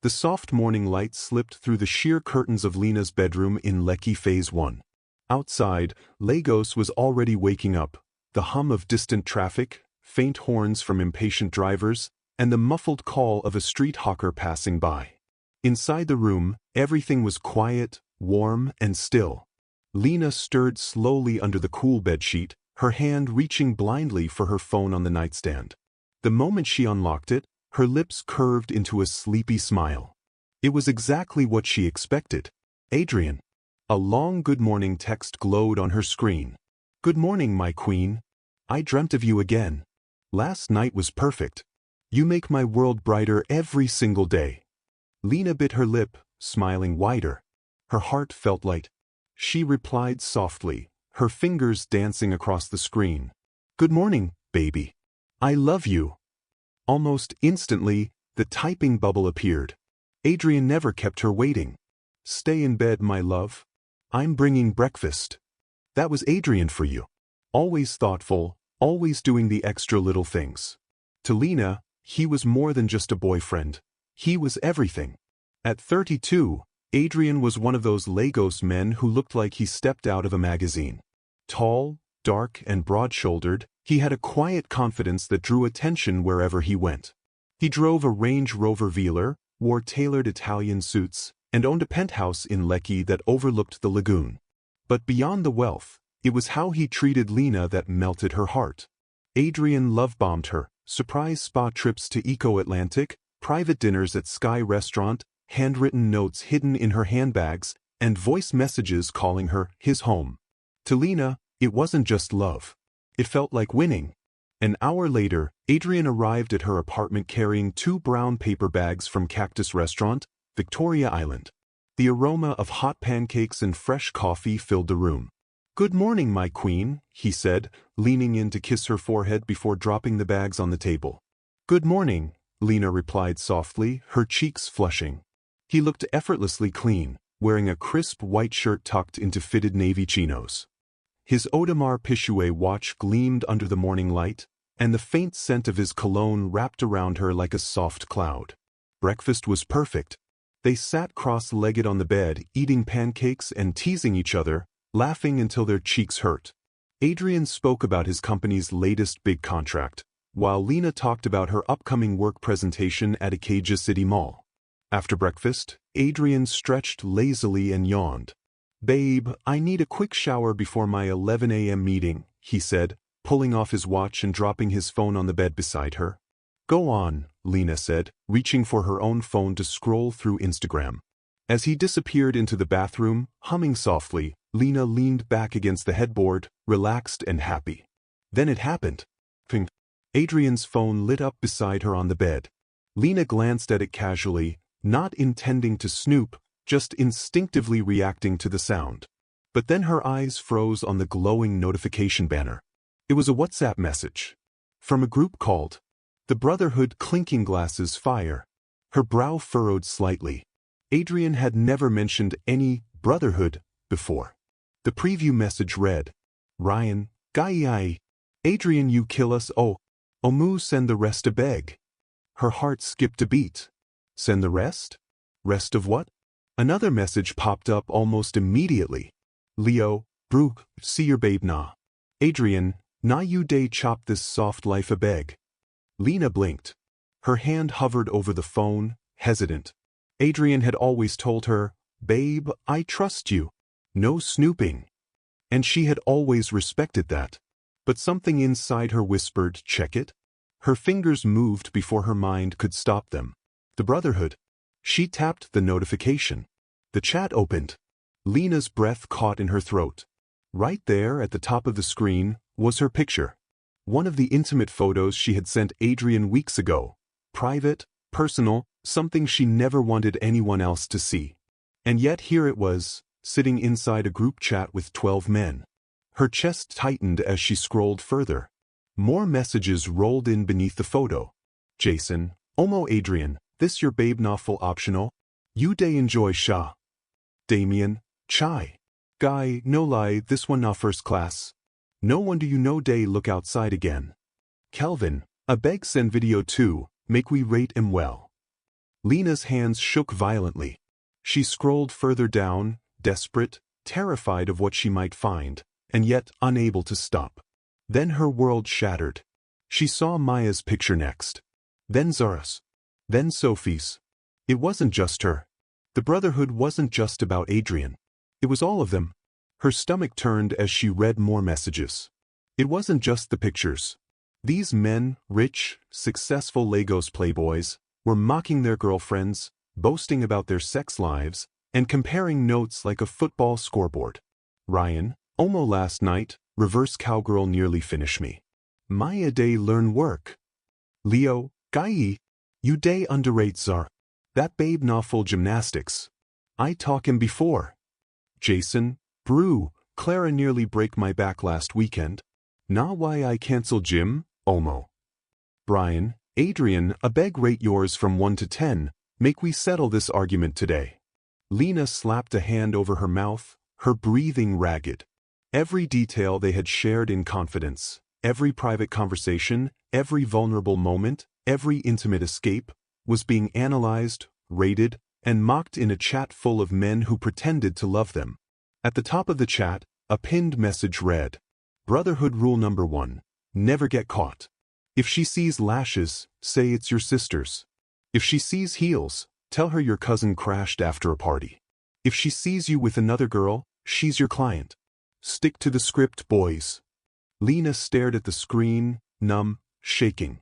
The soft morning light slipped through the sheer curtains of Lena's bedroom in Lekki Phase 1. Outside, Lagos was already waking up, the hum of distant traffic, faint horns from impatient drivers, and the muffled call of a street hawker passing by. Inside the room, everything was quiet, warm, and still. Lena stirred slowly under the cool bedsheet, her hand reaching blindly for her phone on the nightstand. The moment she unlocked it, her lips curved into a sleepy smile. It was exactly what she expected. Adrian. A long good morning text glowed on her screen. Good morning, my queen. I dreamt of you again. Last night was perfect. You make my world brighter every single day. Lena bit her lip, smiling wider. Her heart felt light. She replied softly, her fingers dancing across the screen. Good morning, baby. I love you. Almost instantly, the typing bubble appeared. Adrian never kept her waiting. Stay in bed, my love. I'm bringing breakfast. That was Adrian for you. Always thoughtful, always doing the extra little things. To Lena, he was more than just a boyfriend. He was everything. At 32, Adrian was one of those Lagos men who looked like he stepped out of a magazine. Tall, dark, and broad-shouldered, he had a quiet confidence that drew attention wherever he went. He drove a Range Rover Velar, wore tailored Italian suits, and owned a penthouse in Lekki that overlooked the lagoon. But beyond the wealth, it was how he treated Lena that melted her heart. Adrian love-bombed her, surprise spa trips to Eco-Atlantic, private dinners at Sky Restaurant, handwritten notes hidden in her handbags, and voice messages calling her his home. To Lena, it wasn't just love. It felt like winning. An hour later, Adrian arrived at her apartment carrying 2 brown paper bags from Cactus Restaurant, Victoria Island. The aroma of hot pancakes and fresh coffee filled the room. Good morning, my queen, he said, leaning in to kiss her forehead before dropping the bags on the table. Good morning, Lena replied softly, her cheeks flushing. He looked effortlessly clean, wearing a crisp white shirt tucked into fitted navy chinos. His Audemars Piguet watch gleamed under the morning light, and the faint scent of his cologne wrapped around her like a soft cloud. Breakfast was perfect. They sat cross-legged on the bed, eating pancakes and teasing each other, laughing until their cheeks hurt. Adrian spoke about his company's latest big contract, while Lena talked about her upcoming work presentation at Ikeja City Mall. After breakfast, Adrian stretched lazily and yawned. Babe, I need a quick shower before my 11 a.m. meeting, he said, pulling off his watch and dropping his phone on the bed beside her. Go on, Lena said, reaching for her own phone to scroll through Instagram. As he disappeared into the bathroom, humming softly, Lena leaned back against the headboard, relaxed and happy. Then it happened. Ping. Adrian's phone lit up beside her on the bed. Lena glanced at it casually, not intending to snoop, just instinctively reacting to the sound. But then her eyes froze on the glowing notification banner. It was a WhatsApp message. From a group called The Brotherhood. Clinking glasses fire. Her brow furrowed slightly. Adrian had never mentioned any Brotherhood before. The preview message read, Ryan, Gai. Adrian, you kill us, oh. Omu, send the rest a beg. Her heart skipped a beat. Send the rest? Rest of what? Another message popped up almost immediately. Leo, Brooke, see your babe na. Adrian, na you day chop this soft life a beg. Lena blinked. Her hand hovered over the phone, hesitant. Adrian had always told her, Babe, I trust you. No snooping. And she had always respected that. But something inside her whispered, check it. Her fingers moved before her mind could stop them. The Brotherhood. She tapped the notification. The chat opened. Lena's breath caught in her throat. Right there at the top of the screen was her picture. One of the intimate photos she had sent Adrian weeks ago. Private, personal, something she never wanted anyone else to see. And yet here it was, sitting inside a group chat with 12 men. Her chest tightened as she scrolled further. More messages rolled in beneath the photo. Jason, Omo Adrian, this your babe na full optional? You day enjoy Sha. Damien, Chai. Guy, no lie, this one na first class. No one do you know day look outside again. Kelvin, a beg send video too, make we rate him well. Lena's hands shook violently. She scrolled further down, desperate, terrified of what she might find, and yet unable to stop. Then her world shattered. She saw Maya's picture next. Then Zara's. Then Sophie's. It wasn't just her. The Brotherhood wasn't just about Adrian. It was all of them. Her stomach turned as she read more messages. It wasn't just the pictures. These men, rich, successful Lagos playboys, were mocking their girlfriends, boasting about their sex lives, and comparing notes like a football scoreboard. Ryan, Omo last night, reverse cowgirl nearly finish me. Maya day learn work. Leo, Gai, you day underrate Zar. That babe na full gymnastics. I talk him before. Jason, Brew, Clara nearly break my back last weekend. Na why I cancel gym, Omo. Brian, Adrian, a beg rate yours from 1 to 10, make we settle this argument today. Lena slapped a hand over her mouth, her breathing ragged. Every detail they had shared in confidence, every private conversation, every vulnerable moment, every intimate escape, was being analyzed, rated, and mocked in a chat full of men who pretended to love them. At the top of the chat, a pinned message read, Brotherhood rule number 1, never get caught. If she sees lashes, say it's your sister's. If she sees heels, tell her your cousin crashed after a party. If she sees you with another girl, she's your client. Stick to the script, boys. Lena stared at the screen, numb, shaking.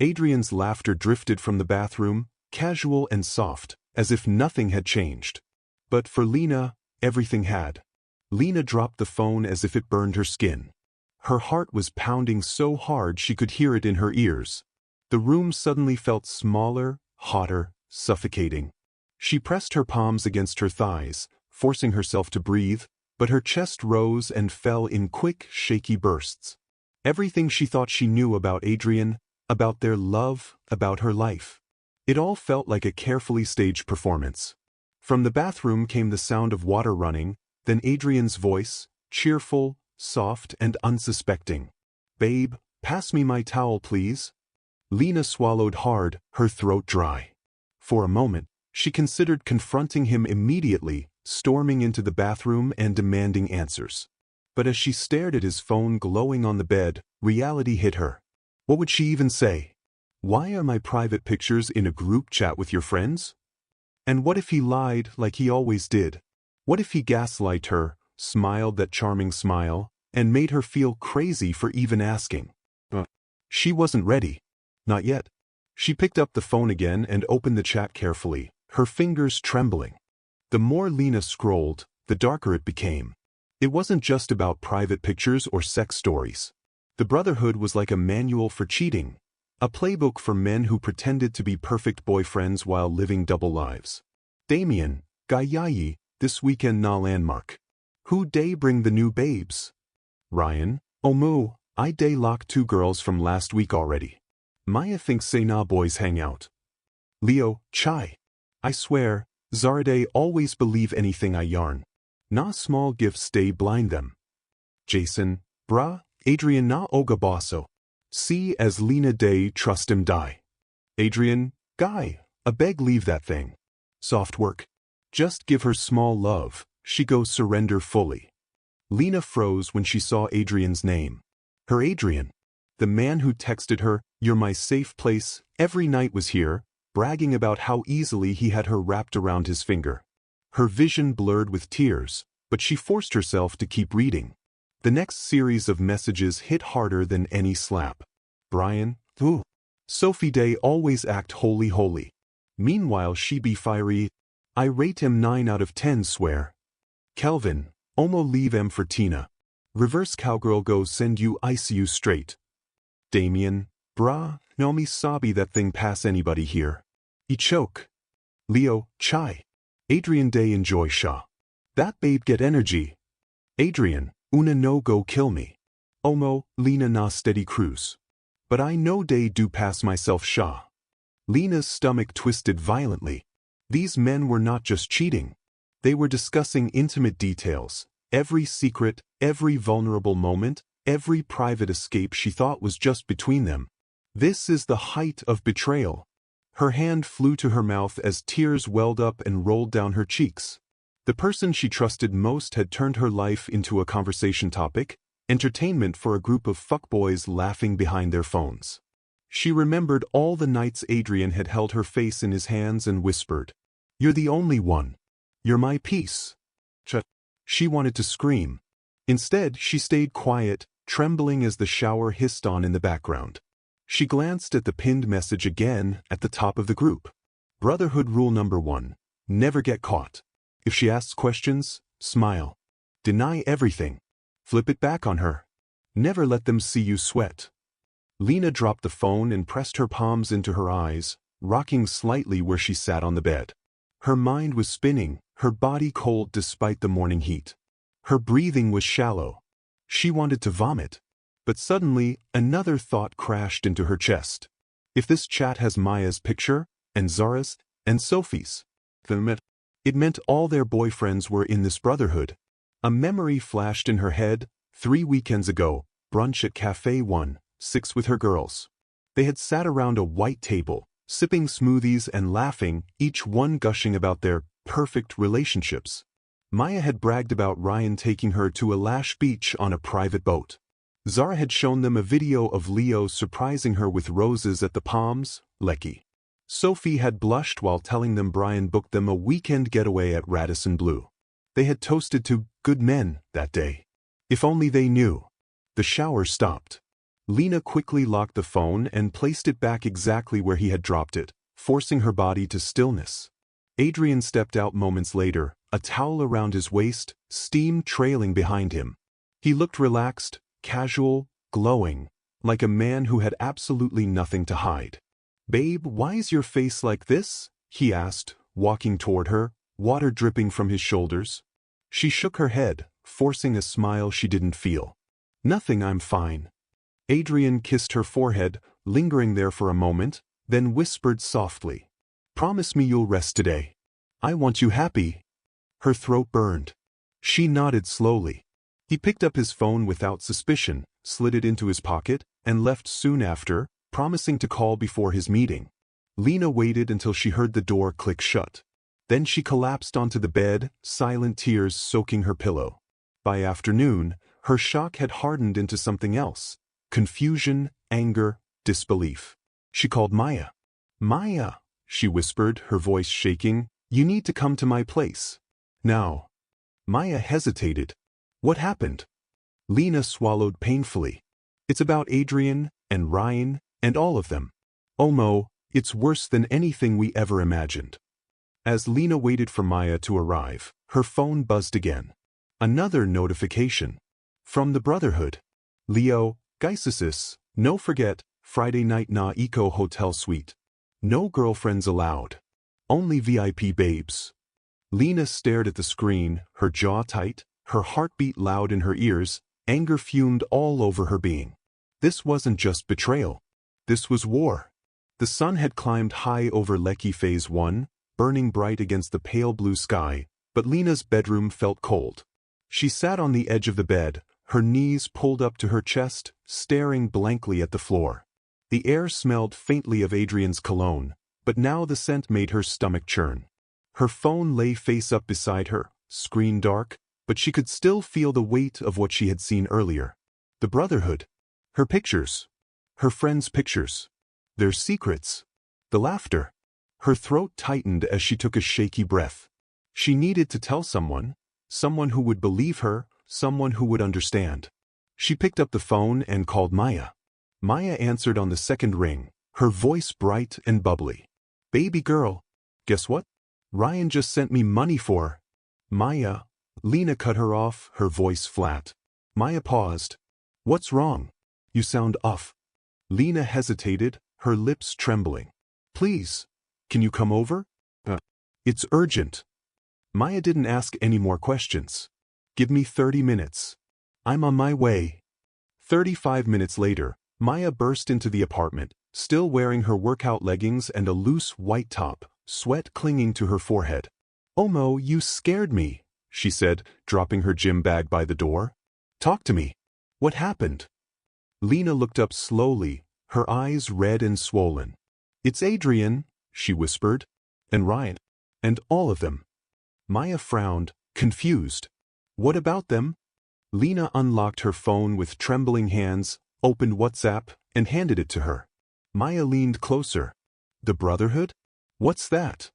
Adrian's laughter drifted from the bathroom, casual and soft, as if nothing had changed. But for Lena, everything had. Lena dropped the phone as if it burned her skin. Her heart was pounding so hard she could hear it in her ears. The room suddenly felt smaller, hotter, suffocating. She pressed her palms against her thighs, forcing herself to breathe, but her chest rose and fell in quick, shaky bursts. Everything she thought she knew about Adrian, about their love, about her life. It all felt like a carefully staged performance. From the bathroom came the sound of water running, then Adrian's voice, cheerful, soft and unsuspecting. Babe, pass me my towel please. Lena swallowed hard, her throat dry. For a moment, she considered confronting him immediately, storming into the bathroom and demanding answers. But as she stared at his phone glowing on the bed, reality hit her. What would she even say? Why are my private pictures in a group chat with your friends? And what if he lied like he always did? What if he gaslighted her, smiled that charming smile, and made her feel crazy for even asking? She wasn't ready. Not yet. She picked up the phone again and opened the chat carefully, her fingers trembling. The more Lena scrolled, the darker it became. It wasn't just about private pictures or sex stories. The Brotherhood was like a manual for cheating, a playbook for men who pretended to be perfect boyfriends while living double lives. Damien, Gayayi, this weekend na landmark. Who day bring the new babes? Ryan, Omu, I day lock 2 girls from last week already. Maya thinks say na boys hang out. Leo, Chai. I swear, Zarade always believe anything I yarn. Na small gifts stay blind them. Jason, Bra, Adrian na oga bosso. See as Lena day trust him die. Adrian, Guy, a beg leave that thing. Soft work. Just give her small love, she go surrender fully. Lena froze when she saw Adrian's name. Her Adrian. The man who texted her, "You're my safe place," every night was here, bragging about how easily he had her wrapped around his finger. Her vision blurred with tears, but she forced herself to keep reading. The next series of messages hit harder than any slap. Brian, ooh. Sophie Day always act holy. Meanwhile she be fiery. I rate him 9 out of 10 swear. Kelvin, Omo leave em for Tina. Reverse cowgirl go send you ICU straight. Damien, Bra, Nomi Sabi that thing pass anybody here. I choke. Leo, Chai. Adrian Day enjoy Sha. That babe get energy. Adrian, Una no go kill me. Omo, Lena na steady cruise. But I no day do pass myself Sha. Lena's stomach twisted violently. These men were not just cheating. They were discussing intimate details, every secret, every vulnerable moment, every private escape she thought was just between them. This is the height of betrayal. Her hand flew to her mouth as tears welled up and rolled down her cheeks. The person she trusted most had turned her life into a conversation topic, entertainment for a group of fuckboys laughing behind their phones. She remembered all the nights Adrian had held her face in his hands and whispered, "You're the only one. You're my peace." She wanted to scream. Instead, she stayed quiet, trembling as the shower hissed on in the background. She glanced at the pinned message again at the top of the group. Brotherhood rule number 1. Never get caught. If she asks questions, smile. Deny everything. Flip it back on her. Never let them see you sweat. Lena dropped the phone and pressed her palms into her eyes, rocking slightly where she sat on the bed. Her mind was spinning, her body cold despite the morning heat. Her breathing was shallow. She wanted to vomit. But suddenly, another thought crashed into her chest. If this chat has Maya's picture, and Zara's, and Sophie's, then it meant all their boyfriends were in this brotherhood. A memory flashed in her head. 3 weekends ago, brunch at Cafe 1-6 with her girls. They had sat around a white table, sipping smoothies and laughing, each one gushing about their perfect relationships. Maya had bragged about Ryan taking her to a lash beach on a private boat. Zara had shown them a video of Leo surprising her with roses at the Palms, Lecky. Sophie had blushed while telling them Brian booked them a weekend getaway at Radisson Blu. They had toasted to good men that day. If only they knew. The shower stopped. Lena quickly locked the phone and placed it back exactly where he had dropped it, forcing her body to stillness. Adrian stepped out moments later, a towel around his waist, steam trailing behind him. He looked relaxed, casual, glowing, like a man who had absolutely nothing to hide. "Babe, why is your face like this?" he asked, walking toward her, water dripping from his shoulders. She shook her head, forcing a smile she didn't feel. "Nothing, I'm fine." Adrian kissed her forehead, lingering there for a moment, then whispered softly, "Promise me you'll rest today. I want you happy." Her throat burned. She nodded slowly. He picked up his phone without suspicion, slid it into his pocket, and left soon after, promising to call before his meeting. Lena waited until she heard the door click shut. Then she collapsed onto the bed, silent tears soaking her pillow. By afternoon, her shock had hardened into something else: confusion, anger, disbelief. She called Maya. "Maya," she whispered, her voice shaking, "you need to come to my place. Now." Maya hesitated. "What happened?" Lena swallowed painfully. "It's about Adrian, and Ryan, and all of them. Omo, it's worse than anything we ever imagined." As Lena waited for Maya to arrive, her phone buzzed again. Another notification. From the Brotherhood. "Leo, Geisesis, no forget, Friday night na Eco Hotel Suite. No girlfriends allowed. Only VIP babes." Lena stared at the screen, her jaw tight, her heartbeat loud in her ears, anger fumed all over her being. This wasn't just betrayal. This was war. The sun had climbed high over Lecky Phase 1, burning bright against the pale blue sky, but Lena's bedroom felt cold. She sat on the edge of the bed, her knees pulled up to her chest, staring blankly at the floor. The air smelled faintly of Adrian's cologne, but now the scent made her stomach churn. Her phone lay face up beside her, screen dark, but she could still feel the weight of what she had seen earlier. The Brotherhood. Her pictures. Her friends' pictures. Their secrets. The laughter. Her throat tightened as she took a shaky breath. She needed to tell someone who would believe her, someone who would understand. She picked up the phone and called Maya. Maya answered on the second ring, her voice bright and bubbly. "Baby girl, guess what? Ryan just sent me money for." "Maya." Lena cut her off, her voice flat. Maya paused. "What's wrong? You sound off." Lena hesitated, her lips trembling. "Please, can you come over? It's urgent." Maya didn't ask any more questions. "Give me 30 minutes. I'm on my way." 35 minutes later, Maya burst into the apartment, still wearing her workout leggings and a loose white top, sweat clinging to her forehead. "Omo, you scared me," she said, dropping her gym bag by the door. "Talk to me. What happened?" Lena looked up slowly, her eyes red and swollen. "It's Adrian," she whispered. And Ryan. And all of them. Maya frowned, confused. What about them? Lena unlocked her phone with trembling hands, opened WhatsApp, and handed it to her. Maya leaned closer. The Brotherhood? What's that?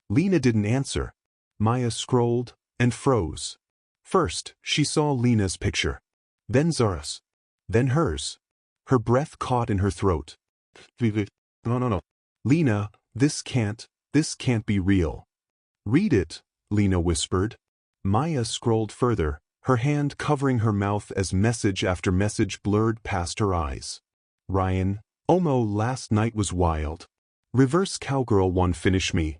Lena didn't answer. Maya scrolled and froze. First, she saw Lena's picture. Then Zara's. Then hers. Her breath caught in her throat. No. Lena, this can't be real. Read it, Lena whispered. Maya scrolled further, her hand covering her mouth as message after message blurred past her eyes. Ryan, Omo last night was wild. Reverse cowgirl one finish me.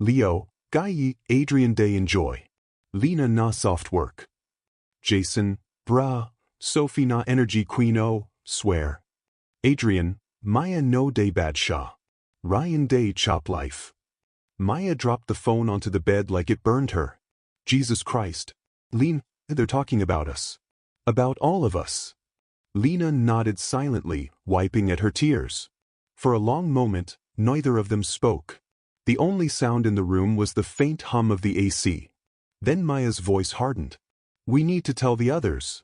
Leo, Guy Adrian day enjoy. Lena na soft work. Jason, brah, Sophie na energy queen o, swear. Adrian, Maya no day bad sha. Ryan day chop life. Maya dropped the phone onto the bed like it burned her. Jesus Christ. Lena, they're talking about us. About all of us. Lena nodded silently, wiping at her tears. For a long moment, neither of them spoke. The only sound in the room was the faint hum of the AC. Then Maya's voice hardened. We need to tell the others.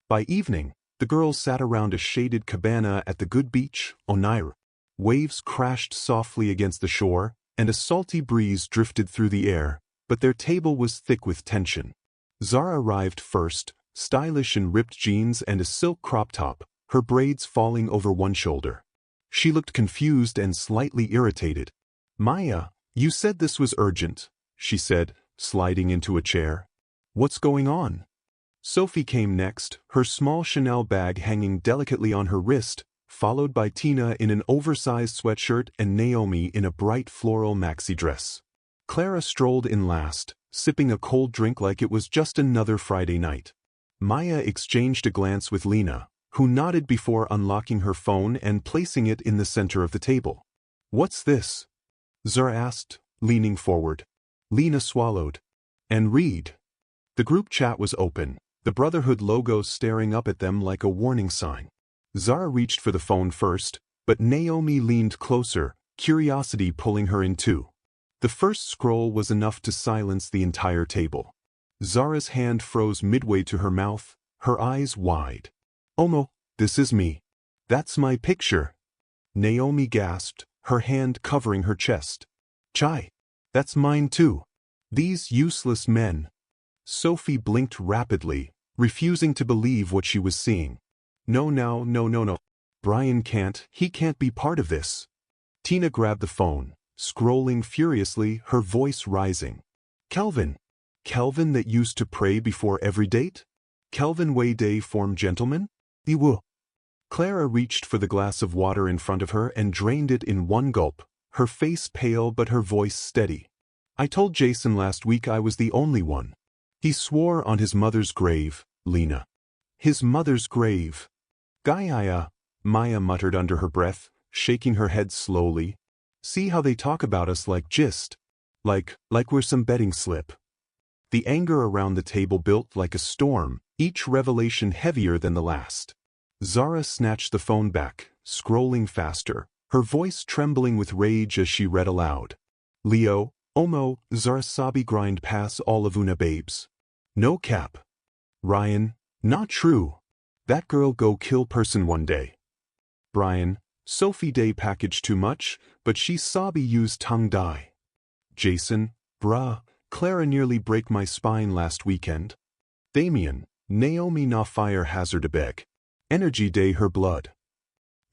By evening, the girls sat around a shaded cabana at the good beach, Oneira. Waves crashed softly against the shore, and a salty breeze drifted through the air, but their table was thick with tension. Zara arrived first, stylish in ripped jeans and a silk crop top, her braids falling over one shoulder. She looked confused and slightly irritated. Maya, you said this was urgent, she said, sliding into a chair. What's going on? Sophie came next, her small Chanel bag hanging delicately on her wrist, followed by Tina in an oversized sweatshirt and Naomi in a bright floral maxi dress. Clara strolled in last, sipping a cold drink like it was just another Friday night. Maya exchanged a glance with Lena, who nodded before unlocking her phone and placing it in the center of the table. What's this? Zara asked, leaning forward. Lena swallowed. And read. The group chat was open, the Brotherhood logo staring up at them like a warning sign. Zara reached for the phone first, but Naomi leaned closer, curiosity pulling her in too. The first scroll was enough to silence the entire table. Zara's hand froze midway to her mouth, her eyes wide. Omo, this is me. That's my picture. Naomi gasped, her hand covering her chest. Chai. That's mine too. These useless men. Sophie blinked rapidly, refusing to believe what she was seeing. No. He can't be part of this. Tina grabbed the phone, scrolling furiously, her voice rising. Kelvin that used to pray before every date? Kelvin way day form gentleman? Iwu. Clara reached for the glass of water in front of her and drained it in one gulp, her face pale but her voice steady. I told Jason last week I was the only one. He swore on his mother's grave, Lena. His mother's grave. Gaia, Maya muttered under her breath, shaking her head slowly. See how they talk about us like gist. Like we're some betting slip. The anger around the table built like a storm, each revelation heavier than the last. Zara snatched the phone back, scrolling faster, her voice trembling with rage as she read aloud. Leo, Omo, Zara sabi grind pass all of una babes. No cap. Ryan, not true. That girl go kill person one day. Brian, Sophie day package too much, but she sabi use tongue die. Jason, brah, Clara nearly break my spine last weekend. Damien, Naomi na fire hazard a beg. Energy day her blood.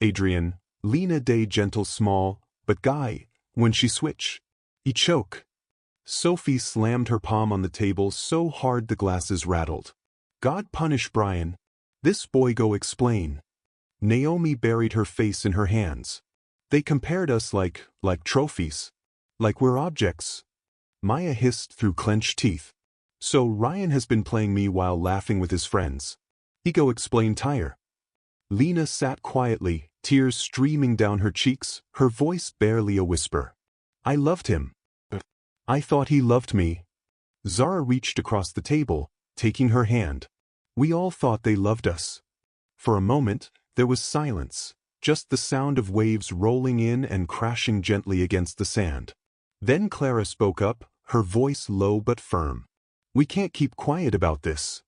Adrian, Lena day gentle small, but Guy, when she switch. He choke. Sophie slammed her palm on the table so hard the glasses rattled. God punish Brian. This boy go explain. Naomi buried her face in her hands. They compared us like trophies. Like we're objects. Maya hissed through clenched teeth. So Ryan has been playing me while laughing with his friends. He go explain tire. Lena sat quietly, tears streaming down her cheeks, her voice barely a whisper. I loved him. I thought he loved me. Zara reached across the table, taking her hand. We all thought they loved us. For a moment, there was silence. just the sound of waves rolling in and crashing gently against the sand. Then Clara spoke up, her voice low but firm. "We can't keep quiet about this."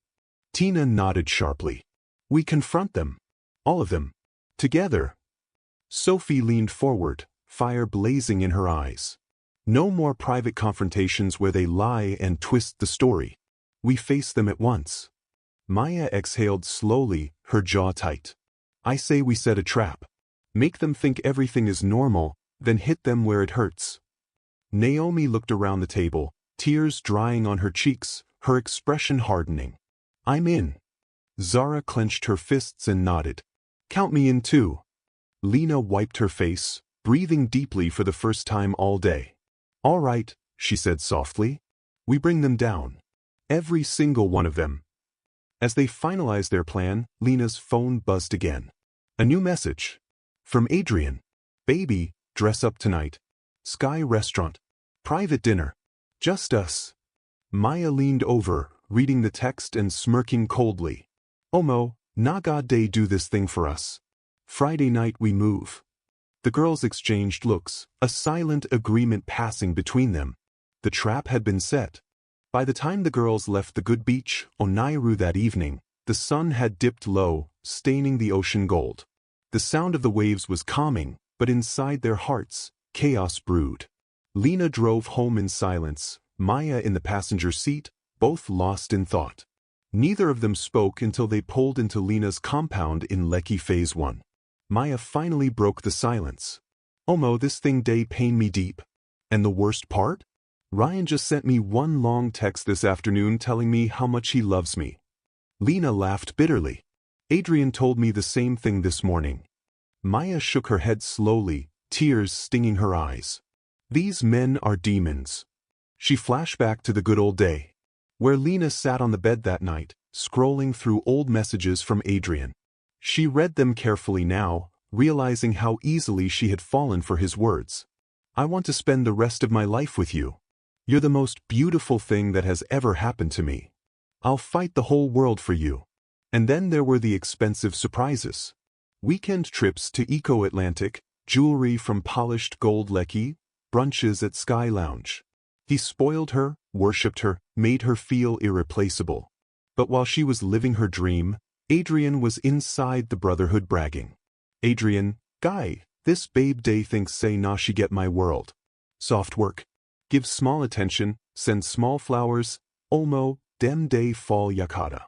Tina nodded sharply. "We confront them. All of them. Together." Sophie leaned forward, fire blazing in her eyes. "No more private confrontations where they lie and twist the story. We face them at once." Maya exhaled slowly, her jaw tight. "I say we set a trap. Make them think everything is normal, then hit them where it hurts." Naomi looked around the table, tears drying on her cheeks, her expression hardening. "I'm in." Zara clenched her fists and nodded. "Count me in too." Lena wiped her face, breathing deeply for the first time all day. "All right," she said softly. "We bring them down. Every single one of them." As they finalized their plan, Lena's phone buzzed again. A new message. From Adrian. "Baby, dress up tonight. Sky Restaurant. Private dinner. Just us." Maya leaned over, reading the text and smirking coldly. "Omo, na God day do this thing for us. Friday night we move." The girls exchanged looks, a silent agreement passing between them. The trap had been set. By the time the girls left the good beach, Onairu that evening, the sun had dipped low, staining the ocean gold. The sound of the waves was calming, but inside their hearts, chaos brewed. Lena drove home in silence, Maya in the passenger seat, both lost in thought. Neither of them spoke until they pulled into Lena's compound in Lekki Phase 1. Maya finally broke the silence. "Omo, this thing day pain me deep. And the worst part? Ryan just sent me one long text this afternoon telling me how much he loves me." Lena laughed bitterly. "Adrian told me the same thing this morning." Maya shook her head slowly, tears stinging her eyes. "These men are demons." She flashed back to the good old day, where Lena sat on the bed that night, scrolling through old messages from Adrian. She read them carefully now, realizing how easily she had fallen for his words. "I want to spend the rest of my life with you. You're the most beautiful thing that has ever happened to me. I'll fight the whole world for you." And then there were the expensive surprises. Weekend trips to Eco Atlantic, jewelry from polished gold Lekki, brunches at Sky Lounge. He spoiled her, worshipped her, made her feel irreplaceable. But while she was living her dream, Adrian was inside the Brotherhood bragging. "Adrian, guy, this babe day thinks say na she get my world. Soft work. Give small attention, send small flowers, Omo, dem day fall yakata."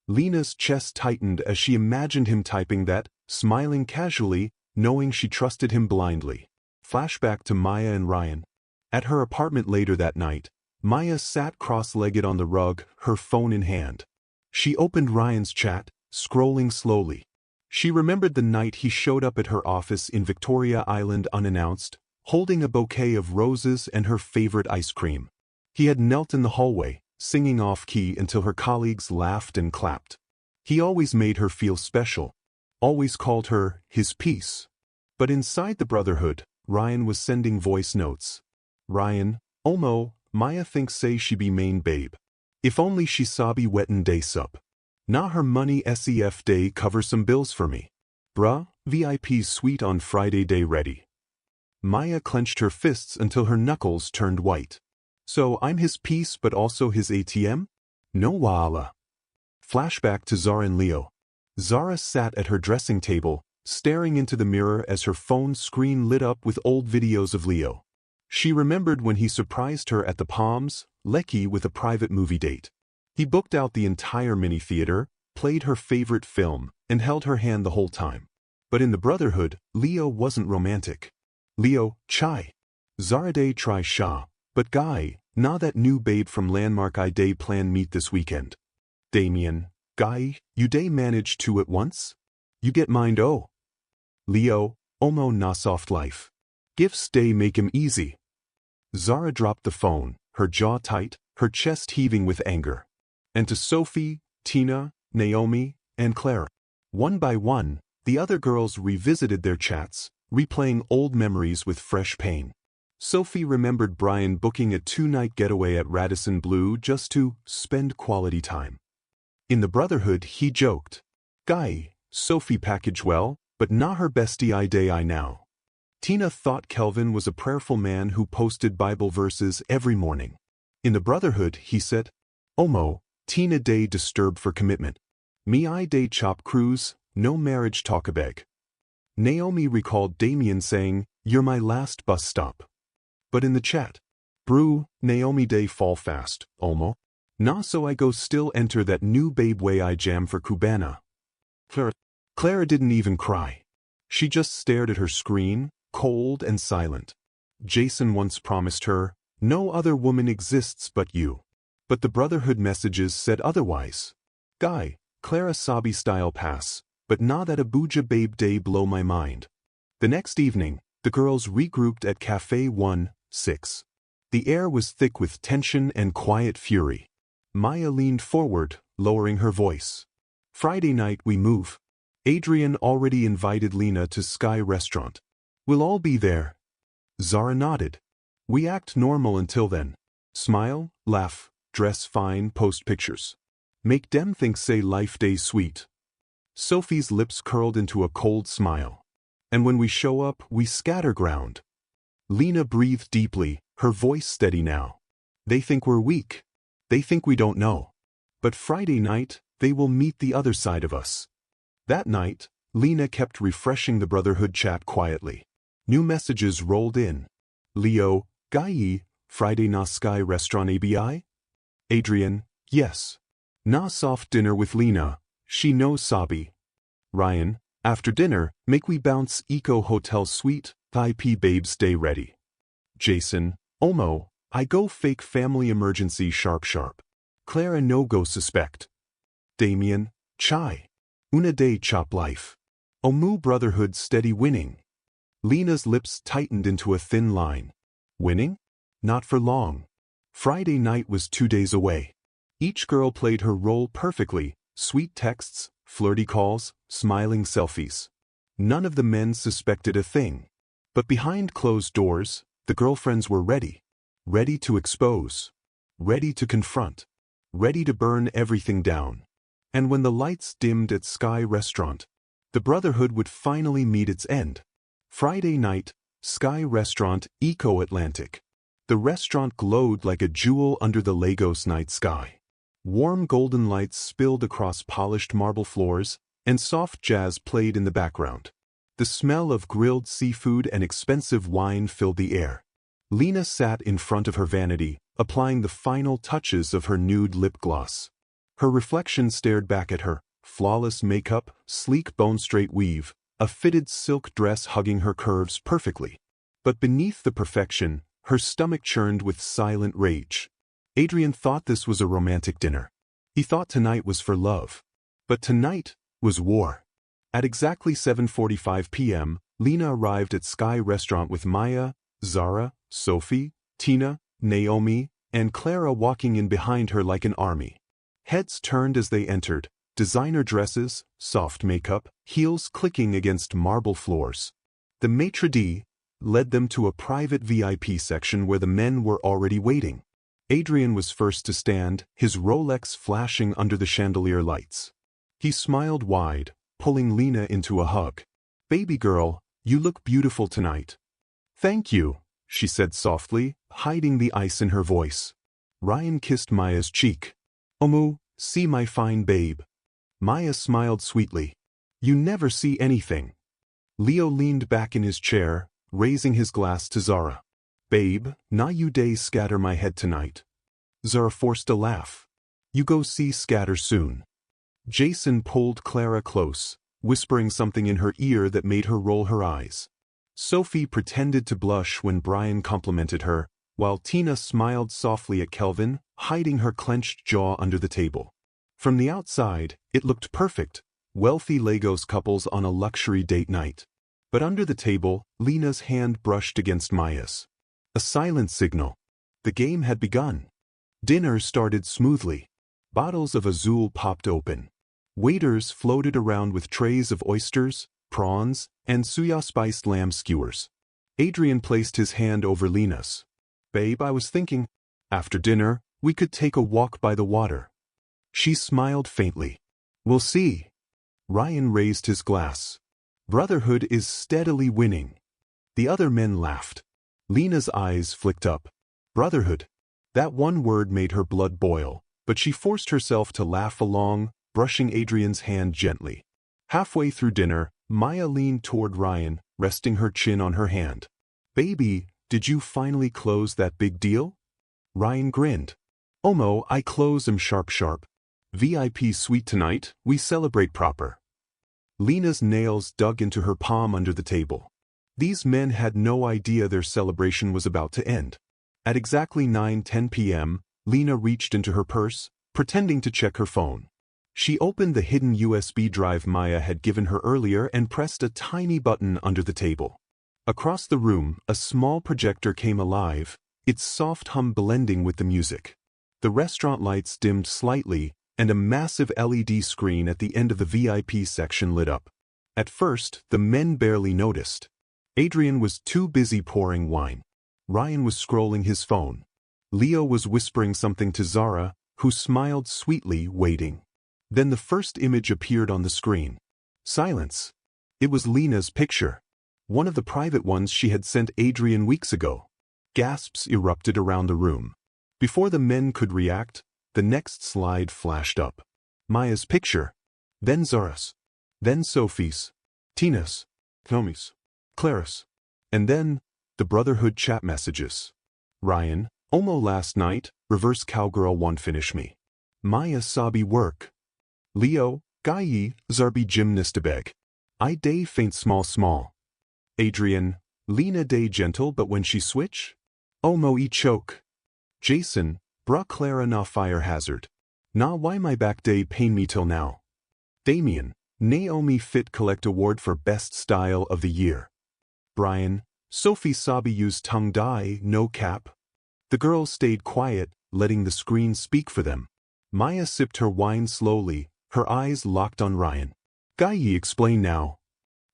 Lena's chest tightened as she imagined him typing that, smiling casually, knowing she trusted him blindly. Flashback to Maya and Ryan. At her apartment later that night, Maya sat cross-legged on the rug, her phone in hand. She opened Ryan's chat, scrolling slowly. She remembered the night he showed up at her office in Victoria Island unannounced, holding a bouquet of roses and her favorite ice cream. He had knelt in the hallway, singing off-key until her colleagues laughed and clapped. He always made her feel special, always called her his piece. But inside the Brotherhood, Ryan was sending voice notes. "Ryan, Omo, Maya thinks say she be main babe. If only she saw be wettin' day sup. Na her money SEF day cover some bills for me. Bruh, VIP's suite on Friday day ready." Maya clenched her fists until her knuckles turned white. "So I'm his piece but also his ATM? No waala." Flashback to Zara and Leo. Zara sat at her dressing table, staring into the mirror as her phone screen lit up with old videos of Leo. She remembered when he surprised her at the Palms, Lekki with a private movie date. He booked out the entire mini-theater, played her favorite film, and held her hand the whole time. But in the Brotherhood, Leo wasn't romantic. "Leo, chai. Zara day try sha, but guy, na that new babe from Landmark I day plan meet this weekend. Damien, guy, you day manage two at once? You get mind oh. Leo, omo na soft life. Gifts day make him easy." Zara dropped the phone, her jaw tight, her chest heaving with anger. And to Sophie, Tina, Naomi, and Clara. One by one, the other girls revisited their chats, replaying old memories with fresh pain. Sophie remembered Brian booking a 2-night getaway at Radisson Blu just to spend quality time. In the Brotherhood, he joked, "Guy, Sophie package well, but not her bestie I now. Tina thought Kelvin was a prayerful man who posted Bible verses every morning. In the Brotherhood, he said, Omo, Tina day disturb for commitment. Me I day chop cruise, no marriage talk a beg. Naomi recalled Damien saying, you're my last bus stop. But in the chat, brew, Naomi day fall fast, Omo. Nah so I go still enter that new babe way I jam for Cubana. Clara didn't even cry. She just stared at her screen, cold and silent. Jason once promised her, no other woman exists but you. But the Brotherhood messages said otherwise. Guy, Clara Sabi style pass, but not that Abuja babe day blow my mind. The next evening, the girls regrouped at Cafe 1-6. The air was thick with tension and quiet fury. Maya leaned forward, lowering her voice. Friday night we move. Adrian already invited Lena to Sky Restaurant. We'll all be there. Zara nodded. We act normal until then. Smile, laugh, dress fine, post pictures. Make them think say life day sweet. Sophie's lips curled into a cold smile. And when we show up, we scatter ground. Lena breathed deeply, her voice steady now. They think we're weak. They think we don't know. But Friday night, they will meet the other side of us. That night, Lena kept refreshing the Brotherhood chat quietly. New messages rolled in. Leo, Guy, Friday na Sky Restaurant ABI? Adrian, yes. Na soft dinner with Lena, she knows Sabi. Ryan, after dinner, make we bounce Eco Hotel Suite, IP babes stay ready. Jason, Omo, I go fake family emergency sharp. Clara no go suspect. Damien, Chai. Una day chop life. Omu Brotherhood steady winning. Lena's lips tightened into a thin line. Winning? Not for long. Friday night was 2 days away. Each girl played her role perfectly, sweet texts, flirty calls, smiling selfies. None of the men suspected a thing. But behind closed doors, the girlfriends were ready. Ready to expose. Ready to confront. Ready to burn everything down. And when the lights dimmed at Sky Restaurant, the Brotherhood would finally meet its end. Friday night, Sky Restaurant, Eco Atlantic. The restaurant glowed like a jewel under the Lagos night sky. Warm golden lights spilled across polished marble floors, and soft jazz played in the background. The smell of grilled seafood and expensive wine filled the air. Lena sat in front of her vanity, applying the final touches of her nude lip gloss. Her reflection stared back at her, flawless makeup, sleek bone-straight weave, a fitted silk dress hugging her curves perfectly. But beneath the perfection, her stomach churned with silent rage. Adrian thought this was a romantic dinner. He thought tonight was for love. But tonight was war. At exactly 7:45 p.m., Lena arrived at Sky Restaurant with Maya, Zara, Sophie, Tina, Naomi, and Clara walking in behind her like an army. Heads turned as they entered, designer dresses, soft makeup, heels clicking against marble floors. The maitre d' led them to a private VIP section where the men were already waiting. Adrian was first to stand, his Rolex flashing under the chandelier lights. He smiled wide, pulling Lena into a hug. Baby girl, you look beautiful tonight. Thank you, she said softly, hiding the ice in her voice. Ryan kissed Maya's cheek. Omu, see my fine babe. Maya smiled sweetly. You never see anything. Leo leaned back in his chair, raising his glass to Zara. Babe, na you day scatter my head tonight. Zara forced a laugh. You go see scatter soon. Jason pulled Clara close, whispering something in her ear that made her roll her eyes. Sophie pretended to blush when Brian complimented her, while Tina smiled softly at Kelvin, hiding her clenched jaw under the table. From the outside, it looked perfect, wealthy Lagos couples on a luxury date night. But under the table, Lena's hand brushed against Maya's. A silent signal. The game had begun. Dinner started smoothly. Bottles of Azul popped open. Waiters floated around with trays of oysters, prawns, and suya-spiced lamb skewers. Adrian placed his hand over Lena's. Babe, I was thinking, after dinner, we could take a walk by the water. She smiled faintly. We'll see. Ryan raised his glass. Brotherhood is steadily winning. The other men laughed. Lena's eyes flicked up. Brotherhood. That one word made her blood boil, but she forced herself to laugh along, brushing Adrian's hand gently. Halfway through dinner, Maya leaned toward Ryan, resting her chin on her hand. Baby, did you finally close that big deal? Ryan grinned. Omo, I close 'em sharp. VIP suite tonight, we celebrate proper. Lena's nails dug into her palm under the table. These men had no idea their celebration was about to end. At exactly 9:10 p.m., Lena reached into her purse, pretending to check her phone. She opened the hidden USB drive Maya had given her earlier and pressed a tiny button under the table. Across the room, a small projector came alive, its soft hum blending with the music. The restaurant lights dimmed slightly, and a massive LED screen at the end of the VIP section lit up. At first, the men barely noticed. Adrian was too busy pouring wine. Ryan was scrolling his phone. Leo was whispering something to Zara, who smiled sweetly, waiting. Then the first image appeared on the screen. Silence. It was Lena's picture. One of the private ones she had sent Adrian weeks ago. Gasps erupted around the room. Before the men could react, the next slide flashed up. Maya's picture. Then Zara's. Then Sophie's. Tina's. Tommy's. Clara's. And then, the Brotherhood chat messages. Ryan, Omo last night, reverse cowgirl won't finish me. Maya sabi work. Leo, Gayi, Zarbi gymnastabeg. I day faint small. Adrian, Lena day gentle but when she switch? Omo e choke. Jason, bra Clara na fire hazard. Na why my back day pain me till now. Damien, Naomi fit collect award for best style of the year. Brian, Sophie sabi use tongue dye, no cap. The girls stayed quiet, letting the screen speak for them. Maya sipped her wine slowly, her eyes locked on Ryan. Gayi, explain now.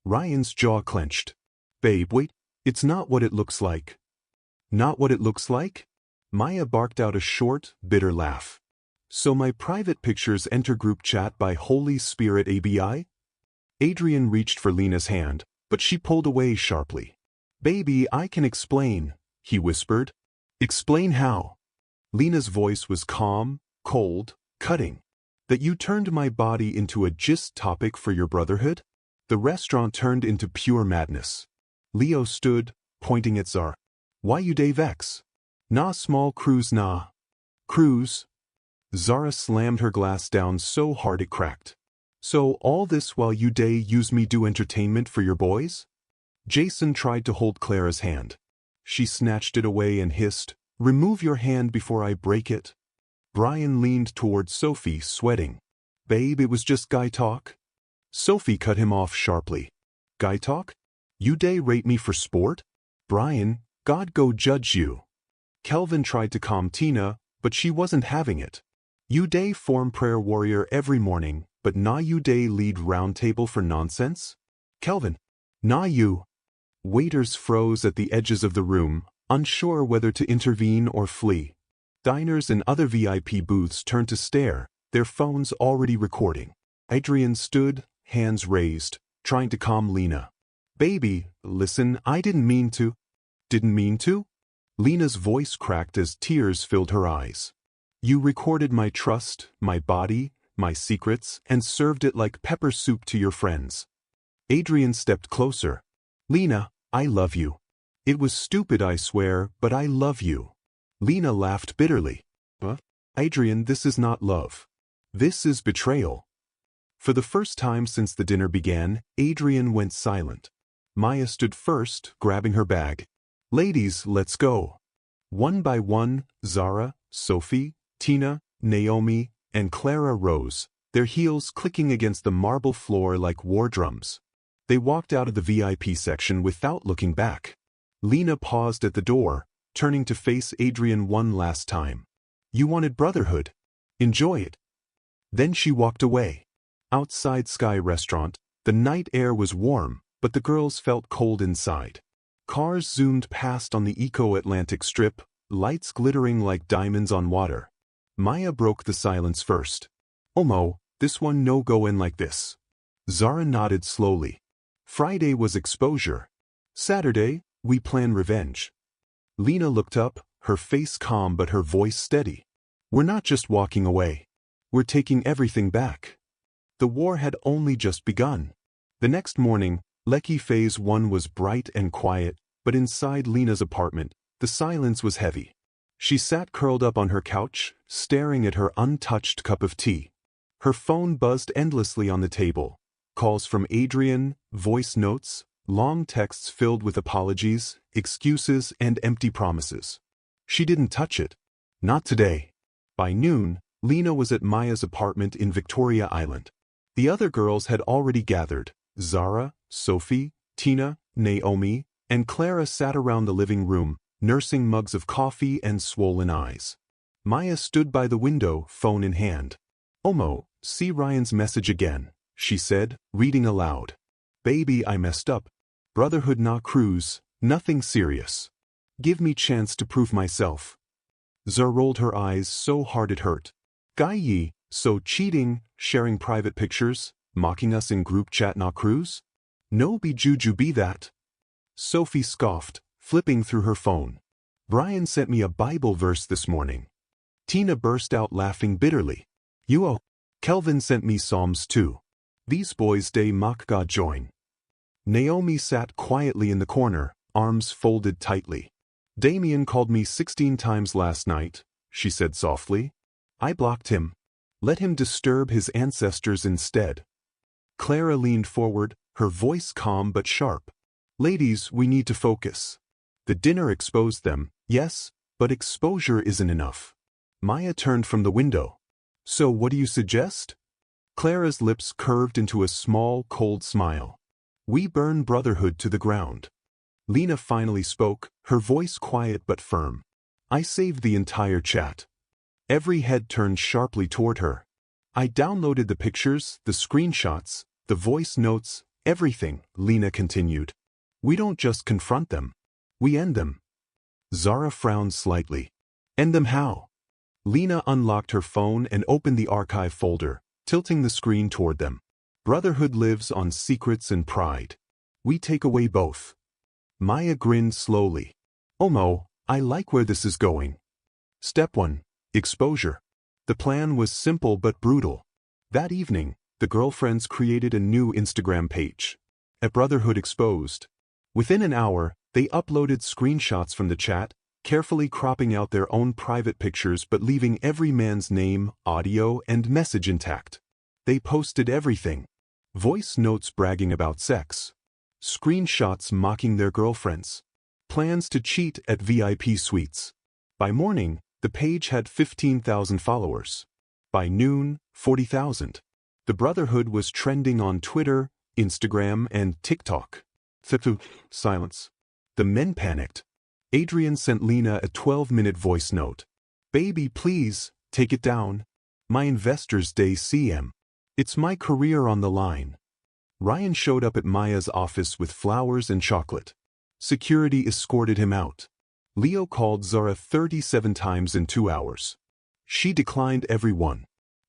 Ryan's jaw clenched. Babe, wait, it's not what it looks like. Not what it looks like? Maya barked out a short, bitter laugh. So my private pictures enter group chat by Holy Spirit ABI? Adrian reached for Lena's hand, but she pulled away sharply. Baby, I can explain, he whispered. Explain how? Lena's voice was calm, cold, cutting. That you turned my body into a gist topic for your Brotherhood? The restaurant turned into pure madness. Leo stood, pointing at Zara. Why you day vex? Na small cruise na. Cruise? Zara slammed her glass down so hard it cracked. So all this while you day use me do entertainment for your boys? Jason tried to hold Clara's hand. She snatched it away and hissed, remove your hand before I break it. Brian leaned toward Sophie, sweating. Babe, it was just guy talk. Sophie cut him off sharply. Guy talk? You day rate me for sport? Brian, God go judge you. Kelvin tried to calm Tina, but she wasn't having it. You day form prayer warrior every morning, but na you day lead round table for nonsense? Kelvin, na you. Waiters froze at the edges of the room, unsure whether to intervene or flee. Diners and other VIP booths turned to stare, their phones already recording. Adrian stood, hands raised, trying to calm Lena. Baby, listen, I didn't mean to. Didn't mean to? Lena's voice cracked as tears filled her eyes. You recorded my trust, my body, my secrets, and served it like pepper soup to your friends. Adrian stepped closer. Lena, I love you. It was stupid, I swear, but I love you. Lena laughed bitterly. Adrian, this is not love. This is betrayal. For the first time since the dinner began, Adrian went silent. Maya stood first, grabbing her bag. Ladies, let's go. One by one, Zara, Sophie, Tina, Naomi, and Clara rose, their heels clicking against the marble floor like war drums. They walked out of the VIP section without looking back. Lena paused at the door, turning to face Adrian one last time. You wanted Brotherhood. Enjoy it. Then she walked away. Outside Sky Restaurant, the night air was warm, but the girls felt cold inside. Cars zoomed past on the Eco-Atlantic Strip, lights glittering like diamonds on water. Maya broke the silence first. Omo, this one no go in like this. Zara nodded slowly. Friday was exposure. Saturday, we plan revenge. Lena looked up, her face calm but her voice steady. We're not just walking away. We're taking everything back. The war had only just begun. The next morning, Lecky Phase 1 was bright and quiet, but inside Lena's apartment, the silence was heavy. She sat curled up on her couch, staring at her untouched cup of tea. Her phone buzzed endlessly on the table. Calls from Adrian, voice notes, long texts filled with apologies, excuses, and empty promises. She didn't touch it. Not today. By noon, Lena was at Maya's apartment in Victoria Island. The other girls had already gathered. Zara, Sophie, Tina, Naomi, and Clara sat around the living room, nursing mugs of coffee and swollen eyes. Maya stood by the window, phone in hand. "Omo, see Ryan's message again," she said, reading aloud. "Baby, I messed up. Brotherhood na cruise, nothing serious. Give me chance to prove myself." Zara rolled her eyes so hard it hurt. "Guy ye, so cheating, sharing private pictures, mocking us in group chat na cruise? No be juju be that." Sophie scoffed, flipping through her phone. "Brian sent me a Bible verse this morning." Tina burst out laughing bitterly. Kelvin sent me Psalms too. These boys dey mock God join." Naomi sat quietly in the corner, arms folded tightly. "Damien called me 16 times last night," she said softly. "I blocked him. Let him disturb his ancestors instead." Clara leaned forward, her voice calm but sharp. "Ladies, we need to focus. The dinner exposed them, yes, but exposure isn't enough." Maya turned from the window. "So what do you suggest?" Clara's lips curved into a small, cold smile. "We burn Brotherhood to the ground." Lena finally spoke, her voice quiet but firm. "I saved the entire chat." Every head turned sharply toward her. "I downloaded the pictures, the screenshots, the voice notes, everything," Lena continued. "We don't just confront them. We end them." Zara frowned slightly. "End them how?" Lena unlocked her phone and opened the archive folder, tilting the screen toward them. "Brotherhood lives on secrets and pride. We take away both." Maya grinned slowly. "Omo, I like where this is going." Step 1. Exposure. The plan was simple but brutal. That evening, the girlfriends created a new Instagram page. At Brotherhood Exposed. Within an hour, they uploaded screenshots from the chat, carefully cropping out their own private pictures but leaving every man's name, audio, and message intact. They posted everything. Voice notes bragging about sex. Screenshots mocking their girlfriends. Plans to cheat at VIP suites. By morning, the page had 15,000 followers. By noon, 40,000. The Brotherhood was trending on Twitter, Instagram, and TikTok. Silence. The men panicked. Adrian sent Lena a 12-minute voice note. "Baby, please, take it down. My investors day CM. It's my career on the line." Ryan showed up at Maya's office with flowers and chocolate. Security escorted him out. Leo called Zara 37 times in 2 hours. She declined every one.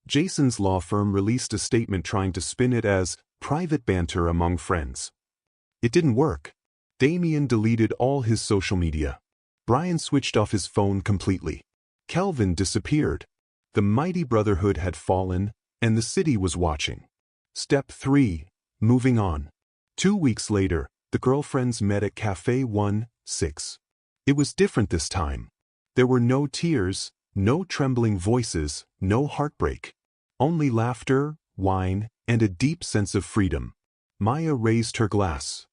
Jason's law firm released a statement trying to spin it as private banter among friends. It didn't work. Damien deleted all his social media. Brian switched off his phone completely. Kelvin disappeared. The mighty Brotherhood had fallen, and the city was watching. Step 3. Moving on. 2 weeks later, the girlfriends met at Cafe 1-6. It was different this time. There were no tears, no trembling voices, no heartbreak. Only laughter, wine, and a deep sense of freedom. Maya raised her glass.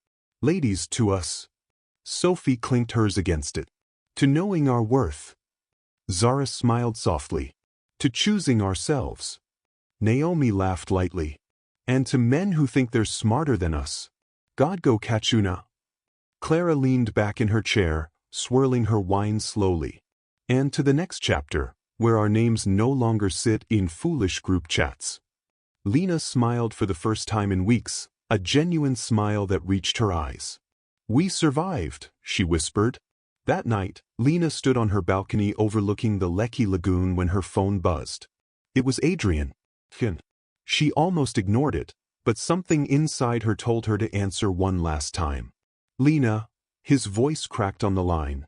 "Ladies, to us." Sophie clinked hers against it. "To knowing our worth." Zara smiled softly. "To choosing ourselves." Naomi laughed lightly. "And to men who think they're smarter than us. God go Kachuna." Clara leaned back in her chair, swirling her wine slowly. "And to the next chapter, where our names no longer sit in foolish group chats." Lena smiled for the first time in weeks, a genuine smile that reached her eyes. "We survived," she whispered. That night, Lena stood on her balcony overlooking the Lecky Lagoon when her phone buzzed. It was Adrian. She almost ignored it, but something inside her told her to answer one last time. Lena, his voice cracked on the line.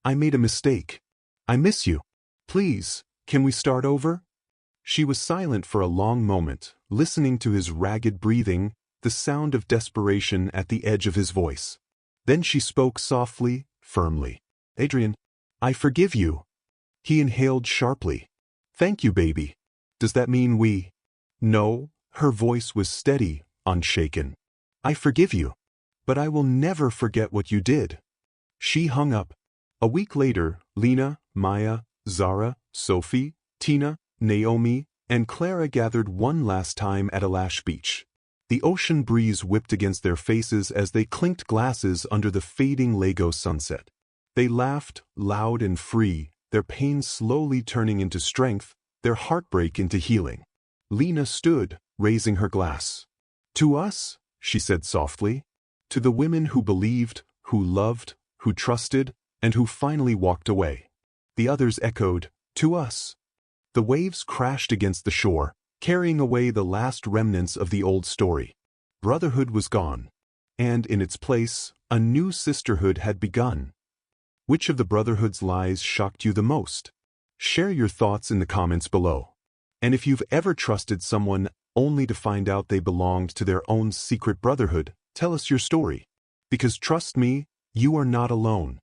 I made a mistake. I miss you. Please, can we start over? She was silent for a long moment, listening to his ragged breathing, the sound of desperation at the edge of his voice. Then she spoke softly, firmly. Adrian, I forgive you. He inhaled sharply. Thank you, baby. Does that mean we? No, her voice was steady, unshaken. I forgive you. But I will never forget what you did. She hung up. A week later, Lena, Maya, Zara, Sophie, Tina, Naomi, and Clara gathered one last time at Alash Beach. The ocean breeze whipped against their faces as they clinked glasses under the fading Lagos sunset. They laughed, loud and free, their pain slowly turning into strength, their heartbreak into healing. Lena stood, raising her glass. To us, she said softly. To the women who believed, who loved, who trusted, and who finally walked away. The others echoed, to us. The waves crashed against the shore, carrying away the last remnants of the old story. Brotherhood was gone. And in its place, a new sisterhood had begun. Which of the Brotherhood's lies shocked you the most? Share your thoughts in the comments below. And if you've ever trusted someone only to find out they belonged to their own secret brotherhood, tell us your story. Because trust me, you are not alone.